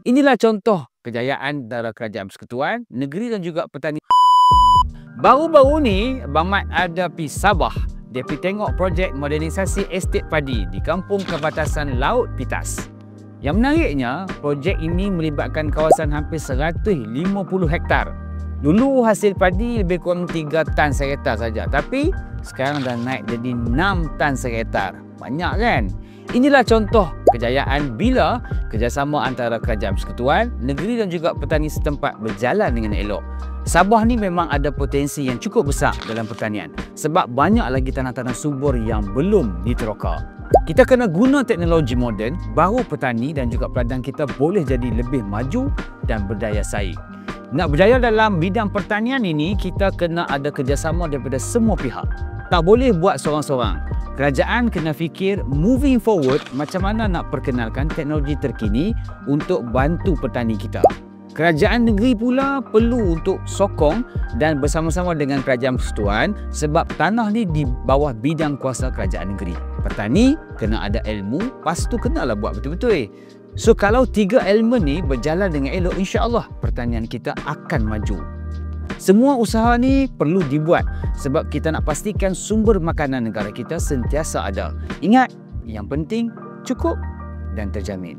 Inilah contoh kejayaan antara Kerajaan Persekutuan, negeri dan juga petani. Baru-baru ni, Abang Mat ada pergi Sabah. Dia pergi tengok projek modernisasi estet padi di Kampung Perbatasan Laut Pitas. Yang menariknya, projek ini melibatkan kawasan hampir 150 hektar. Dulu hasil padi lebih kurang 3 tan sehektar saja, tapi sekarang dah naik jadi 6 tan sehektar. Banyak kan? Inilah contoh kejayaan bila kerjasama antara Kerajaan Persekutuan, negeri dan juga petani setempat berjalan dengan elok. Sabah ni memang ada potensi yang cukup besar dalam pertanian sebab banyak lagi tanah-tanah subur yang belum diteroka. Kita kena guna teknologi moden, baru petani dan juga peladang kita boleh jadi lebih maju dan berdaya saing. Nak berjaya dalam bidang pertanian ini, kita kena ada kerjasama daripada semua pihak. Tak boleh buat seorang-seorang. Kerajaan kena fikir moving forward macam mana nak perkenalkan teknologi terkini untuk bantu petani kita. Kerajaan negeri pula perlu untuk sokong dan bersama-sama dengan Kerajaan Persekutuan sebab tanah ni di bawah bidang kuasa kerajaan negeri. Petani kena ada ilmu, lepas tu kenalah buat betul-betul. So kalau 3 elemen ni berjalan dengan elok, insya-Allah pertanian kita akan maju. Semua usaha ni perlu dibuat sebab kita nak pastikan sumber makanan negara kita sentiasa ada. Ingat, yang penting cukup dan terjamin.